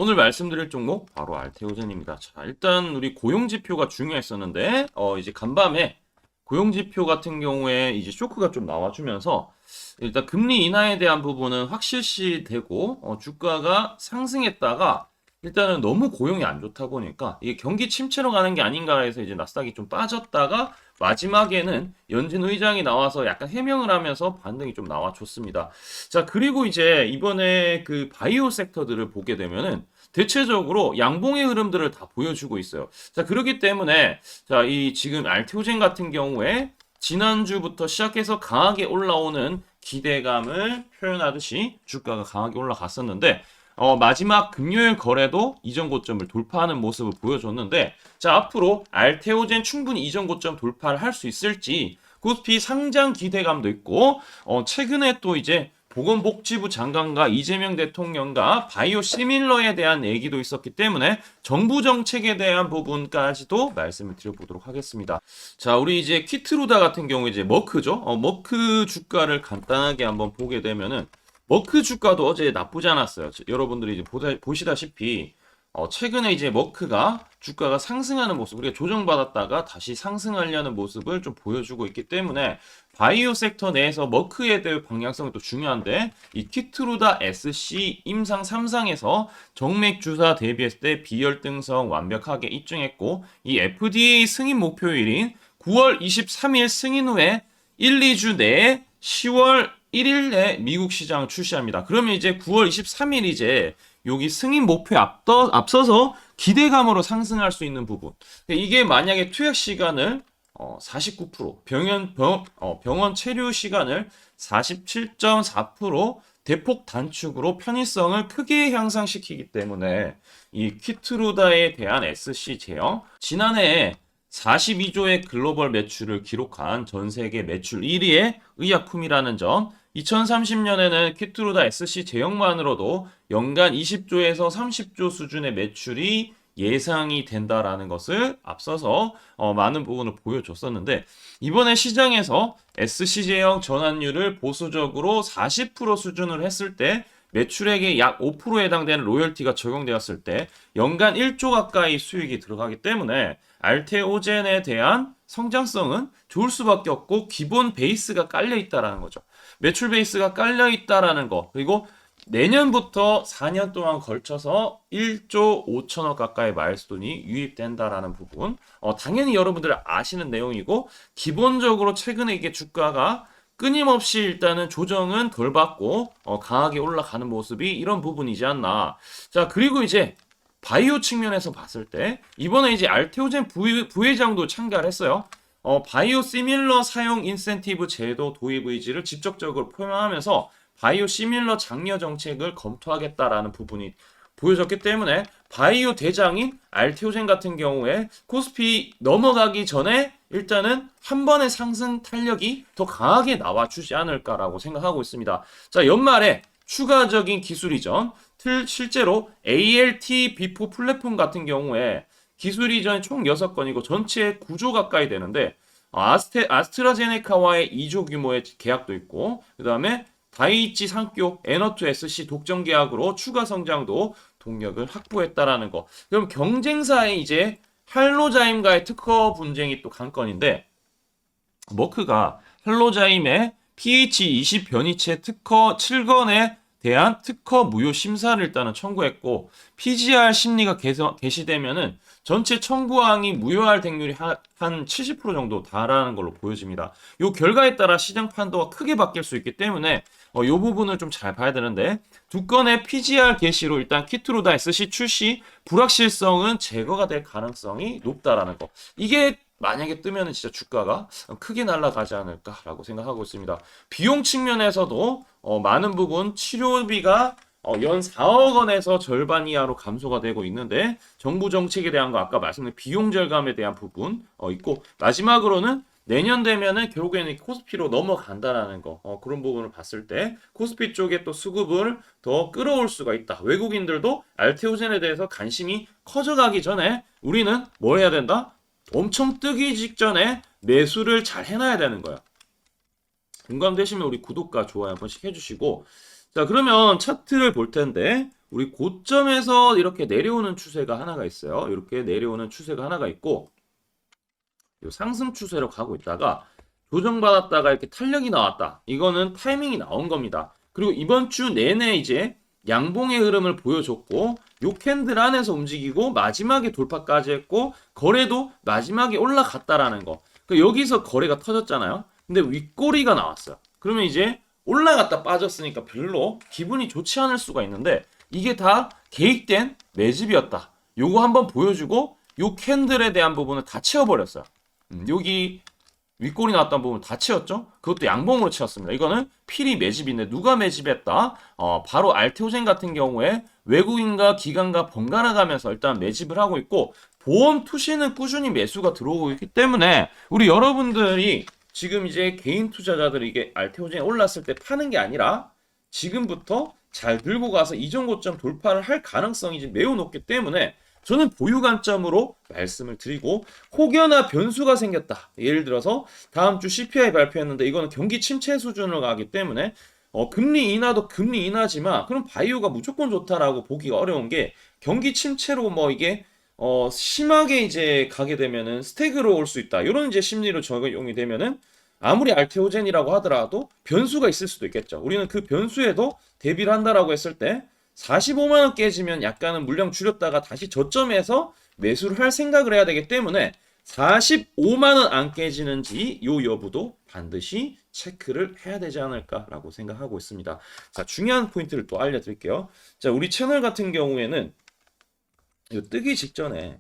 오늘 말씀드릴 종목 바로 알테오젠입니다. 자, 일단 우리 고용지표가 중요했었는데 이제 간밤에 고용지표 같은 경우에 이제 쇼크가 좀 나와주면서 일단 금리 인하에 대한 부분은 확실시 되고 주가가 상승했다가 일단은 너무 고용이 안 좋다 보니까 이게 경기 침체로 가는 게 아닌가 해서 이제 나스닥이 좀 빠졌다가 마지막에는 연준 의장이 나와서 약간 해명을 하면서 반등이 좀 나와줬습니다. 자, 그리고 이제 이번에 그 바이오 섹터들을 보게 되면은 대체적으로 양봉의 흐름들을 다 보여주고 있어요. 자, 그렇기 때문에 자, 이 지금 알테오젠 같은 경우에 지난주부터 시작해서 강하게 올라오는 기대감을 표현하듯이 주가가 강하게 올라갔었는데 마지막 금요일 거래도 이전 고점을 돌파하는 모습을 보여줬는데 자, 앞으로 알테오젠 충분히 이전 고점 돌파를 할 수 있을지 코스피 상장 기대감도 있고 최근에 또 이제 보건복지부 장관과 이재명 대통령과 바이오 시밀러에 대한 얘기도 있었기 때문에 정부 정책에 대한 부분까지도 말씀을 드려보도록 하겠습니다. 자, 우리 이제 키트루다 같은 경우 이제 머크죠. 머크 주가를 간단하게 한번 보게 되면은 머크 주가도 어제 나쁘지 않았어요. 여러분들이 이제 보시다시피 최근에 이제 머크가 주가가 상승하는 모습, 우리가 조정받았다가 다시 상승하려는 모습을 좀 보여주고 있기 때문에 바이오 섹터 내에서 머크에 대한 방향성이 또 중요한데 이 키트루다 SC 임상 3상에서 정맥 주사 대비했을 때 비열등성 완벽하게 입증했고 이 FDA 승인 목표일인 9월 23일 승인 후에 1, 2주 내에 10월 1일에 미국 시장 출시합니다. 그러면 이제 9월 23일 이제 여기 승인 목표에 앞서서 기대감으로 상승할 수 있는 부분. 이게 만약에 투약 시간을 49%, 병원 체류 시간을 47.4% 대폭 단축으로 편의성을 크게 향상시키기 때문에 이 키트루다에 대한 SC 제형, 지난해에 42조의 글로벌 매출을 기록한 전 세계 매출 1위의 의약품이라는 점, 2030년에는 키트루다 SC 제형만으로도 연간 20조에서 30조 수준의 매출이 예상이 된다라는 것을 앞서서 많은 부분을 보여줬었는데 이번에 시장에서 SC 제형 전환율을 보수적으로 40% 수준으로 했을 때 매출액의 약 5%에 해당되는 로열티가 적용되었을 때 연간 1조 가까이 수익이 들어가기 때문에 알테오젠에 대한 성장성은 좋을 수밖에 없고 기본 베이스가 깔려 있다라는 거죠. 매출 베이스가 깔려 있다라는 거. 그리고 내년부터 4년 동안 걸쳐서 1조 5천억 가까이 마일스톤이 유입된다라는 부분. 당연히 여러분들 아시는 내용이고 기본적으로 최근에 이게 주가가 끊임없이 일단은 조정은 덜 받고 강하게 올라가는 모습이 이런 부분이지 않나. 자, 그리고 이제 바이오 측면에서 봤을 때 이번에 이제 알테오젠 부회장도 참가를 했어요. 바이오 시밀러 사용 인센티브 제도 도입 의지를 직접적으로 표명하면서 바이오 시밀러 장려 정책을 검토하겠다라는 부분이 보여졌기 때문에 바이오 대장인 알테오젠 같은 경우에 코스피 넘어가기 전에 일단은 한 번의 상승 탄력이 더 강하게 나와주지 않을까라고 생각하고 있습니다. 자, 연말에 추가적인 기술 이전, 실제로 ALT 비포 플랫폼 같은 경우에 기술 이전이 총 6건이고 전체 9조 가까이 되는데 아스트라제네카와의 2조 규모의 계약도 있고 그 다음에 다이이치 상교 에너투 SC 독점 계약으로 추가 성장도 동력을 확보했다라는 거. 그럼 경쟁사에 이제 할로자임과의 특허 분쟁이 또 관건인데 머크가 할로자임의 pH20 변이체 특허 7건에 대한 특허 무효 심사를 일단은 청구했고 PGR 심리가 개시되면은 전체 청구항이 무효할 확률이 한 70% 정도 달하는 걸로 보여집니다. 이 결과에 따라 시장 판도가 크게 바뀔 수 있기 때문에 이 부분을 좀 잘 봐야 되는데 두 건의 PGR 개시로 일단 키트루다 SC 출시 불확실성은 제거가 될 가능성이 높다라는 거. 이게 만약에 뜨면은 진짜 주가가 크게 날아가지 않을까라고 생각하고 있습니다. 비용 측면에서도 많은 부분 치료비가 연 4억 원에서 절반 이하로 감소가 되고 있는데 정부 정책에 대한 거 아까 말씀드린 비용 절감에 대한 부분 있고 마지막으로는 내년 되면은 결국에는 코스피로 넘어간다라는 거 그런 부분을 봤을 때 코스피 쪽에 또 수급을 더 끌어올 수가 있다. 외국인들도 알테오젠에 대해서 관심이 커져가기 전에 우리는 뭘 해야 된다? 엄청 뜨기 직전에 매수를 잘 해놔야 되는 거야. 공감되시면 우리 구독과 좋아요 한 번씩 해주시고 자, 그러면 차트를 볼 텐데 우리 고점에서 이렇게 내려오는 추세가 하나가 있어요. 이렇게 내려오는 추세가 하나가 있고 요 상승 추세로 가고 있다가 조정받았다가 이렇게 탄력이 나왔다. 이거는 타이밍이 나온 겁니다. 그리고 이번 주 내내 이제 양봉의 흐름을 보여줬고 요 캔들 안에서 움직이고 마지막에 돌파까지 했고 거래도 마지막에 올라갔다라는 거. 여기서 거래가 터졌잖아요. 근데 윗꼬리가 나왔어요. 그러면 이제 올라갔다 빠졌으니까 별로 기분이 좋지 않을 수가 있는데 이게 다 계획된 매집이었다. 요거 한번 보여주고 요 캔들에 대한 부분을 다 채워버렸어요. 여기 윗골이 나왔던 부분 다 채웠죠? 그것도 양봉으로 채웠습니다. 이거는 필히 매집인데 누가 매집했다? 바로 알테오젠 같은 경우에 외국인과 기관과 번갈아 가면서 일단 매집을 하고 있고 보험 투시는 꾸준히 매수가 들어오고 있기 때문에 우리 여러분들이 지금 이제 개인 투자자들이 이게 알테오젠이 올랐을 때 파는 게 아니라 지금부터 잘 들고 가서 이전 고점 돌파를 할 가능성이 지금 매우 높기 때문에 저는 보유 관점으로 말씀을 드리고 혹여나 변수가 생겼다. 예를 들어서 다음 주 CPI 발표했는데 이거는 경기 침체 수준으로 가기 때문에 금리 인하도 금리 인하지만 그럼 바이오가 무조건 좋다라고 보기가 어려운 게 경기 침체로 뭐 이게 심하게 이제 가게 되면은 스택으로 올 수 있다. 이런 이제 심리로 적용이 되면은 아무리 알테오젠이라고 하더라도 변수가 있을 수도 있겠죠. 우리는 그 변수에도 대비를 한다라고 했을 때 45만 원 깨지면 약간은 물량 줄였다가 다시 저점에서 매수를 할 생각을 해야 되기 때문에 45만 원 안 깨지는지 요 여부도 반드시 체크를 해야 되지 않을까라고 생각하고 있습니다. 자, 중요한 포인트를 또 알려드릴게요. 자, 우리 채널 같은 경우에는 요 뜨기 직전에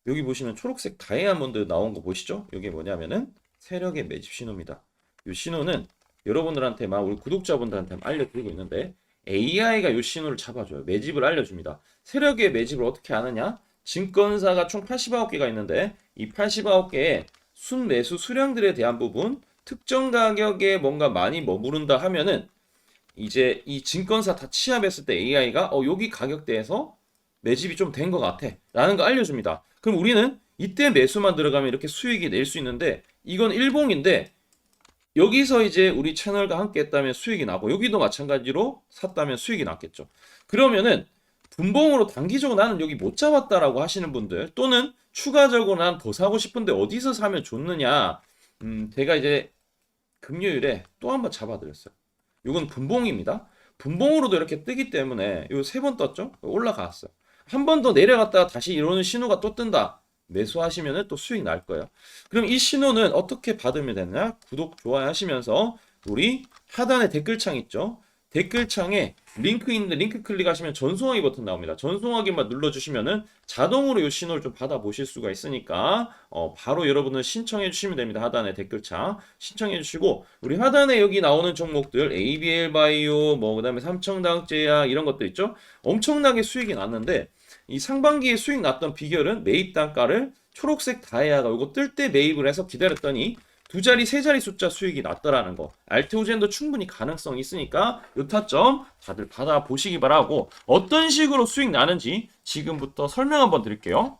여기 보시면 초록색 다이아몬드 나온 거 보시죠? 이게 뭐냐면은 세력의 매집 신호입니다. 이 신호는 여러분들한테만 우리 구독자분들한테 알려드리고 있는데 AI가 이 신호를 잡아줘요. 매집을 알려줍니다. 세력의 매집을 어떻게 아느냐? 증권사가 총 89개가 있는데 이 89개의 순매수 수량들에 대한 부분 특정 가격에 뭔가 많이 머무른다 하면은 이제 이 증권사 다 취합했을 때 AI가 여기 가격대에서 매집이 좀 된 것 같아 라는 거 알려줍니다. 그럼 우리는 이때 매수만 들어가면 이렇게 수익이 낼 수 있는데 이건 일봉인데 여기서 이제 우리 채널과 함께 했다면 수익이 나고 여기도 마찬가지로 샀다면 수익이 났겠죠. 그러면은 분봉으로 단기적으로 나는 여기 못 잡았다라고 하시는 분들 또는 추가적으로 난 더 사고 싶은데 어디서 사면 좋느냐 제가 이제 금요일에 또 한번 잡아드렸어요. 이건 분봉입니다. 분봉으로도 이렇게 뜨기 때문에 요 3번 떴죠? 올라갔어요. 한 번 더 내려갔다가 다시 이러는 신호가 또 뜬다. 매수하시면 또 수익 날 거예요. 그럼 이 신호는 어떻게 받으면 되냐? 구독, 좋아요 하시면서 우리 하단에 댓글창 있죠? 댓글창에 링크 있는데 링크 클릭하시면 전송하기 버튼 나옵니다. 전송하기만 눌러주시면은 자동으로 이 신호를 좀 받아보실 수가 있으니까 바로 여러분은 신청해 주시면 됩니다. 하단에 댓글창 신청해 주시고 우리 하단에 여기 나오는 종목들 ABL 바이오 뭐 그다음에 삼청당제약 이런 것들 있죠? 엄청나게 수익이 났는데 이 상반기에 수익 났던 비결은 매입 단가를 초록색 다이아가 이거 뜰 때 매입을 해서 기다렸더니 2자리, 3자리 숫자 수익이 났더라는 거. 알테오젠도 충분히 가능성이 있으니까 요 타점 다들 받아보시기 바라고 어떤 식으로 수익 나는지 지금부터 설명 한번 드릴게요.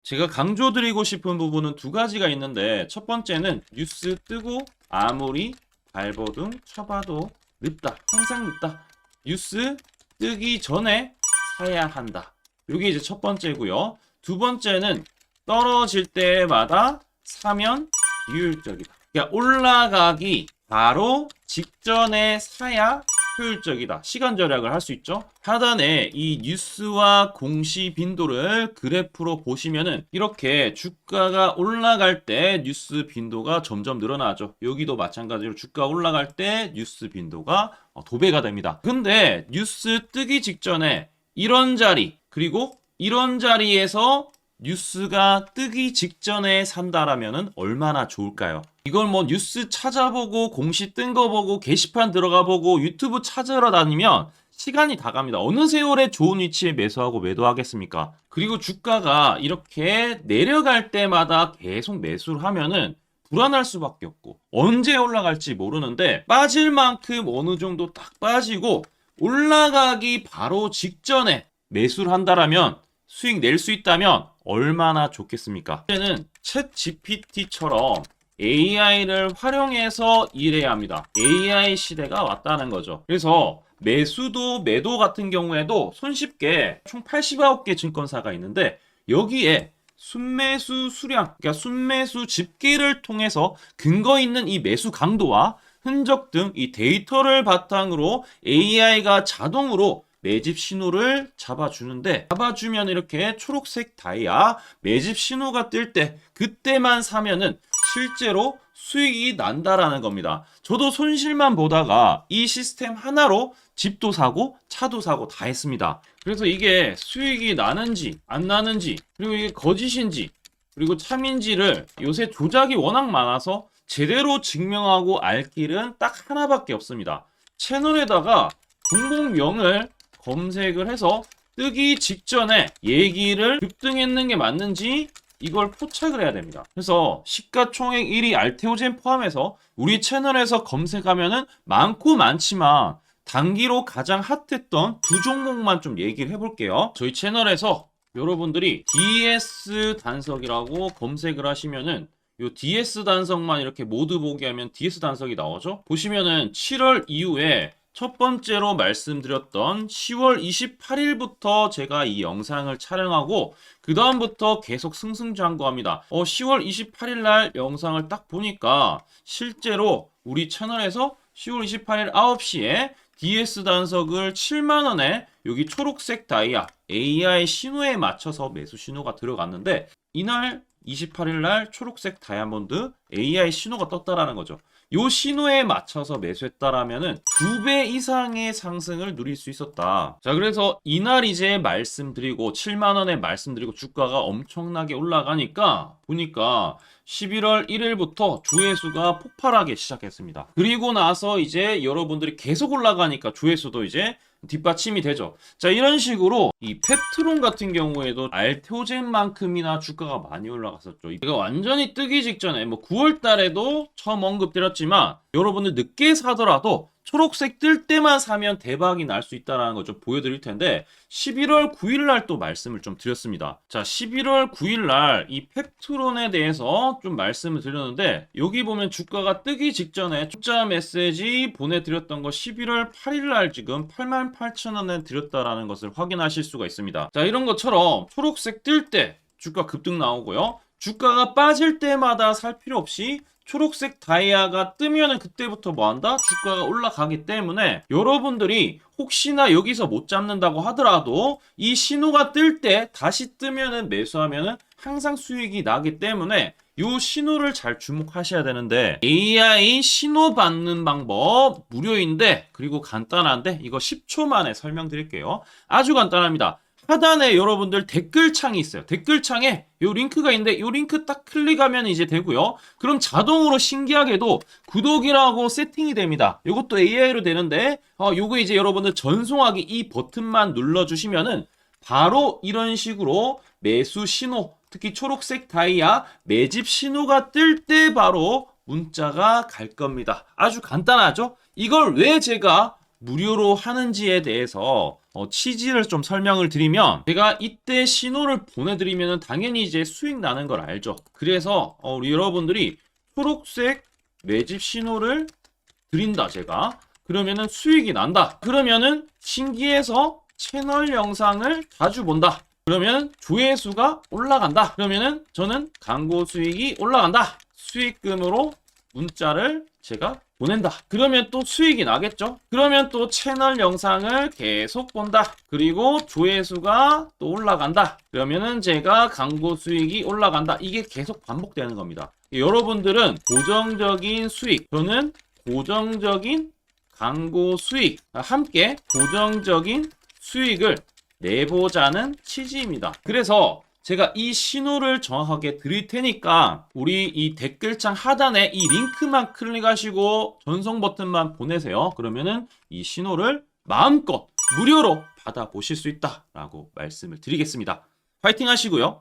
제가 강조드리고 싶은 부분은 2가지가 있는데 첫 번째는 뉴스 뜨고 아무리 밟아도 쳐봐도 늦다. 항상 늦다. 뉴스 뜨기 전에 사야 한다. 이게 이제 첫 번째고요. 두 번째는 떨어질 때마다 사면 비효율적이다. 그러니까 올라가기 바로 직전에 사야 효율적이다. 시간 절약을 할 수 있죠. 하단에 이 뉴스와 공시 빈도를 그래프로 보시면은 이렇게 주가가 올라갈 때 뉴스 빈도가 점점 늘어나죠. 여기도 마찬가지로 주가 올라갈 때 뉴스 빈도가 도배가 됩니다. 근데 뉴스 뜨기 직전에 이런 자리 그리고 이런 자리에서 뉴스가 뜨기 직전에 산다라면은 얼마나 좋을까요? 이걸 뭐 뉴스 찾아보고 공시 뜬 거 보고 게시판 들어가 보고 유튜브 찾으러 다니면 시간이 다 갑니다. 어느 세월에 좋은 위치에 매수하고 매도하겠습니까? 그리고 주가가 이렇게 내려갈 때마다 계속 매수를 하면은 불안할 수밖에 없고 언제 올라갈지 모르는데 빠질 만큼 어느 정도 딱 빠지고 올라가기 바로 직전에 매수를 한다라면 수익 낼 수 있다면 얼마나 좋겠습니까? 이제는 챗 GPT처럼 AI를 활용해서 일해야 합니다. AI 시대가 왔다는 거죠. 그래서 매수도 매도 같은 경우에도 손쉽게 총 89개 증권사가 있는데 여기에 순매수 수량, 그러니까 순매수 집계를 통해서 근거 있는 이 매수 강도와 흔적 등 이 데이터를 바탕으로 AI가 자동으로 매집 신호를 잡아주면 이렇게 초록색 다이아 매집 신호가 뜰 때 그때만 사면은 실제로 수익이 난다라는 겁니다. 저도 손실만 보다가 이 시스템 하나로 집도 사고 차도 사고 다 했습니다. 그래서 이게 수익이 나는지 안 나는지 그리고 이게 거짓인지 그리고 참인지를 요새 조작이 워낙 많아서 제대로 증명하고 알 길은 딱 하나밖에 없습니다. 채널에다가 종목명을 검색을 해서 뜨기 직전에 얘기를 급등했는 게 맞는지 이걸 포착을 해야 됩니다. 그래서 시가총액 1위 알테오젠 포함해서 우리 채널에서 검색하면은 많고 많지만 단기로 가장 핫했던 두 종목만 좀 얘기를 해볼게요. 저희 채널에서 여러분들이 DS 단석이라고 검색을 하시면은 요 DS 단석만 이렇게 모두 보기 하면 DS 단석이 나오죠. 보시면은 7월 이후에 첫 번째로 말씀드렸던 10월 28일부터 제가 이 영상을 촬영하고 그 다음부터 계속 승승장구합니다. 10월 28일 날 영상을 딱 보니까 실제로 우리 채널에서 10월 28일 9시에 DS 단석을 7만원에 여기 초록색 다이아 AI 신호에 맞춰서 매수 신호가 들어갔는데 이날 28일 날 초록색 다이아몬드 AI 신호가 떴다라는 거죠. 요 신호에 맞춰서 매수했다라면은 2배 이상의 상승을 누릴 수 있었다. 자, 그래서 이날 이제 말씀드리고 7만 원에 말씀드리고 주가가 엄청나게 올라가니까 보니까 11월 1일부터 조회수가 폭발하기 시작했습니다. 그리고 나서 이제 여러분들이 계속 올라가니까 조회수도 이제 뒷받침이 되죠. 자, 이런 식으로 이 펩트론 같은 경우에도 알테오젠만큼이나 주가가 많이 올라갔었죠. 이거 완전히 뜨기 직전에 뭐 9월 달에도 처음 언급드렸지만 여러분들 늦게 사더라도 초록색 뜰 때만 사면 대박이 날 수 있다는 거 좀 보여드릴 텐데 11월 9일 날 또 말씀을 좀 드렸습니다. 자, 11월 9일 날 이 펩트론에 대해서 좀 말씀을 드렸는데 여기 보면 주가가 뜨기 직전에 투자 메시지 보내드렸던 거 11월 8일 날 지금 88,000원에 드렸다라는 것을 확인하실 수가 있습니다. 자, 이런 것처럼 초록색 뜰 때 주가 급등 나오고요. 주가가 빠질 때마다 살 필요 없이 초록색 다이아가 뜨면은 그때부터 뭐한다? 주가가 올라가기 때문에 여러분들이 혹시나 여기서 못 잡는다고 하더라도 이 신호가 뜰 때 다시 뜨면은 매수하면은 항상 수익이 나기 때문에 이 신호를 잘 주목하셔야 되는데 AI 신호 받는 방법 무료인데 그리고 간단한데 이거 10초 만에 설명드릴게요. 아주 간단합니다. 하단에 여러분들 댓글창이 있어요. 댓글창에 요 링크가 있는데 요 링크 딱 클릭하면 이제 되고요. 그럼 자동으로 신기하게도 구독이라고 세팅이 됩니다. 요것도 AI로 되는데 요거 이제 여러분들 전송하기 이 버튼만 눌러주시면은 바로 이런 식으로 매수 신호, 특히 초록색 다이아 매집 신호가 뜰 때 바로 문자가 갈 겁니다. 아주 간단하죠? 이걸 왜 제가 무료로 하는지에 대해서 취지를 좀 설명을 드리면 제가 이때 신호를 보내드리면 당연히 이제 수익 나는 걸 알죠. 그래서 우리 여러분들이 초록색 매집 신호를 드린다 제가 그러면은 수익이 난다. 그러면은 신기해서 채널 영상을 자주 본다. 그러면 조회수가 올라간다. 그러면은 저는 광고 수익이 올라간다. 수익금으로 문자를 제가 보낸다. 그러면 또 수익이 나겠죠? 그러면 또 채널 영상을 계속 본다. 그리고 조회수가 또 올라간다. 그러면은 제가 광고 수익이 올라간다. 이게 계속 반복되는 겁니다. 여러분들은 고정적인 수익, 저는 고정적인 광고 수익, 함께 고정적인 수익을 내보자는 취지입니다. 그래서 제가 이 신호를 정확하게 드릴 테니까 우리 이 댓글창 하단에 이 링크만 클릭하시고 전송 버튼만 보내세요. 그러면은 이 신호를 마음껏 무료로 받아보실 수 있다라고 말씀을 드리겠습니다. 파이팅 하시고요.